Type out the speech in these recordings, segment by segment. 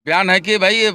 बयान है कि भाई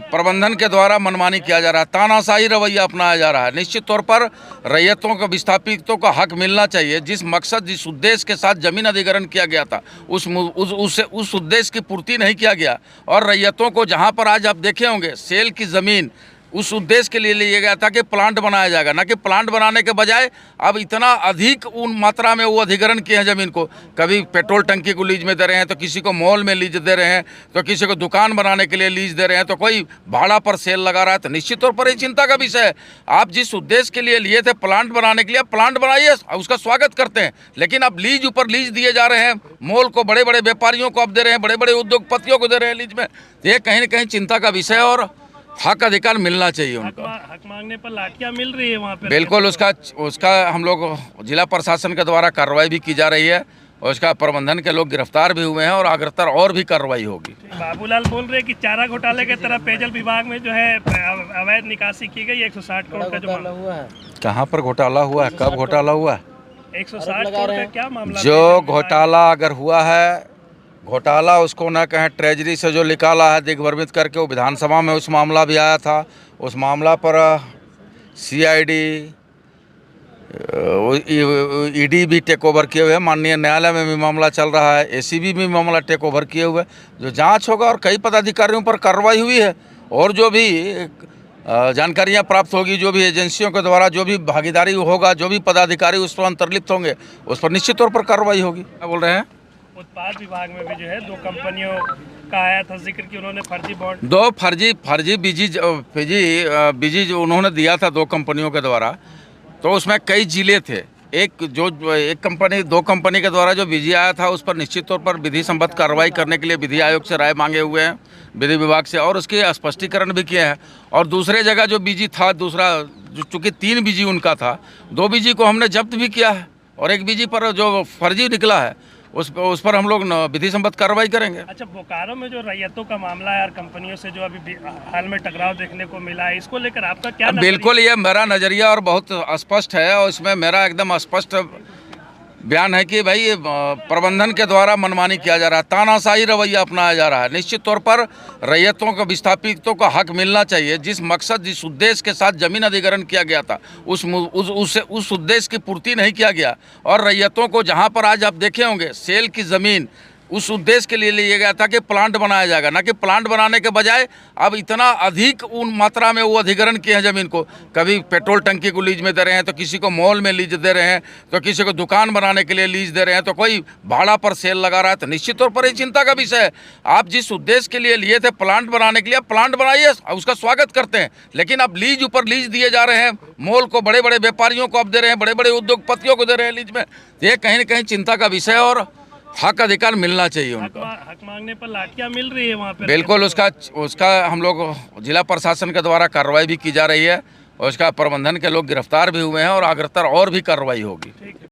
प्रबंधन के द्वारा मनमानी किया जा रहा है, तानाशाही रवैया अपनाया जा रहा है। निश्चित तौर पर रैयतों को, विस्थापितों का हक मिलना चाहिए। जिस मकसद, जिस उद्देश्य के साथ जमीन अधिग्रहण किया गया था, उस उद्देश्य की पूर्ति नहीं किया गया। और रैयतों को जहां पर आज आप देखे होंगे सेल की ज़मीन उस उद्देश्य के लिए लिया गया था कि प्लांट बनाया जाएगा, ना कि प्लांट बनाने के बजाय अब इतना अधिक उन मात्रा में वो अधिग्रहण किए हैं ज़मीन को। कभी पेट्रोल टंकी को लीज में दे रहे हैं, तो किसी को मॉल में लीज दे रहे हैं, तो किसी को दुकान बनाने के लिए लीज दे रहे हैं, तो कोई भाड़ा पर सेल लगा रहा है। तो निश्चित तौर पर ये चिंता का विषय है। आप जिस उद्देश्य के लिए लिए थे प्लांट बनाने के लिए, प्लांट बनाइए, उसका स्वागत करते हैं। लेकिन अब लीज ऊपर लीज दिए जा रहे हैं, मॉल को, बड़े बड़े व्यापारियों को अब दे रहे हैं, बड़े बड़े उद्योगपतियों को दे रहे हैं लीज में। ये कहीं न कहीं चिंता का विषय है और हक अधिकार मिलना चाहिए उनको। हक मांगने पर लाठियां मिल रही है वहाँ पे। बिल्कुल, उसका हम लोग जिला प्रशासन के द्वारा कार्रवाई भी की जा रही है और उसका प्रबंधन के लोग गिरफ्तार भी हुए हैं और अग्रतर और भी कार्रवाई होगी। बाबूलाल बोल रहे हैं कि चारा घोटाले के तरह पेयजल विभाग में जो है अवैध निकासी की गई 160 करोड़ का जो मामला हुआ है। कहाँ पर घोटाला हुआ है, कब घोटाला हुआ है? 160 करोड़ का क्या मामला? जो घोटाला अगर हुआ है, घोटाला उसको न कहें, ट्रेजरी से जो निकाला है दिग्भ्रमित करके, वो विधानसभा में उस मामला भी आया था। उस मामला पर CID, ED भी टेक ओवर किए हुए हैं। माननीय न्यायालय में भी मामला चल रहा है, ACB भी मामला टेक ओवर किए हुए। जो जांच होगा और कई पदाधिकारियों पर कार्रवाई हुई है और जो भी जानकारियां प्राप्त होगी, जो भी एजेंसियों के द्वारा जो भी भागीदारी होगा, जो भी पदाधिकारी उस पर अंतर्लिप्त होंगे, उस पर निश्चित तौर पर कार्रवाई होगी। क्या बोल रहे हैं? उत्पाद विभाग में भी जो है 2 कंपनियों का आया था जिक्र कि उन्होंने फर्जी बॉन्ड, 2 फर्जी बीजी जो उन्होंने दिया था 2 कंपनियों के द्वारा। तो उसमें कई जिले थे। एक कंपनी, 2 कंपनी के द्वारा जो बीजी आया था, उस पर निश्चित तौर पर विधि संबद्ध कार्रवाई करने के लिए विधि आयोग से राय मांगे हुए हैं, विधि विभाग से, और उसके स्पष्टीकरण भी किए हैं। और दूसरे जगह जो बीजी था, दूसरा चूँकि 3 बीजी उनका था, 2 बीजी को हमने जब्त भी किया है और 1 बीजी पर जो फर्जी निकला है उस पर हम लोग विधि संबद्ध कार्रवाई करेंगे। अच्छा, बोकारो में जो रैयतों का मामला है और कंपनियों से जो अभी हाल में टकराव देखने को मिला है, इसको लेकर आपका क्या नजरिया? बिल्कुल, ये मेरा नज़रिया और बहुत स्पष्ट है और इसमें मेरा एकदम स्पष्ट बयान है कि भाई प्रबंधन के द्वारा मनमानी किया जा रहा है, तानाशाही रवैया अपनाया जा रहा है। निश्चित तौर पर रैयतों को, विस्थापितों का हक मिलना चाहिए। जिस मकसद, जिस उद्देश्य के साथ जमीन अधिग्रहण किया गया था, उस उद्देश्य की पूर्ति नहीं किया गया। और रैयतों को जहां पर आज आप देखे होंगे सेल की ज़मीन उस उद्देश्य के लिए लिया गया था कि प्लांट बनाया जाएगा, ना कि प्लांट बनाने के बजाय अब इतना अधिक उन मात्रा में वो अधिग्रहण किए हैं ज़मीन को। कभी पेट्रोल टंकी को लीज में दे रहे हैं, तो किसी को मॉल में लीज दे रहे हैं, तो किसी को दुकान बनाने के लिए लीज दे रहे हैं, तो कोई भाड़ा पर सेल लगा रहा है। तो निश्चित तौर पर ये चिंता का विषय है। आप जिस उद्देश्य के लिए लिए थे प्लांट बनाने के लिए, प्लांट बनाइए, उसका स्वागत करते हैं। लेकिन अब लीज ऊपर लीज दिए जा रहे हैं, मॉल को, बड़े बड़े व्यापारियों को अब दे रहे हैं, बड़े बड़े उद्योगपतियों को दे रहे हैं लीज में। ये कहीं न कहीं चिंता का विषय है और हक अधिकार मिलना चाहिए उनको। हक मांगने पर लाठियां मिल रही है वहाँ पे। बिल्कुल, उसका हम लोग जिला प्रशासन के द्वारा कार्रवाई भी की जा रही है और उसका प्रबंधन के लोग गिरफ्तार भी हुए हैं और अग्रतर और भी कार्रवाई होगी।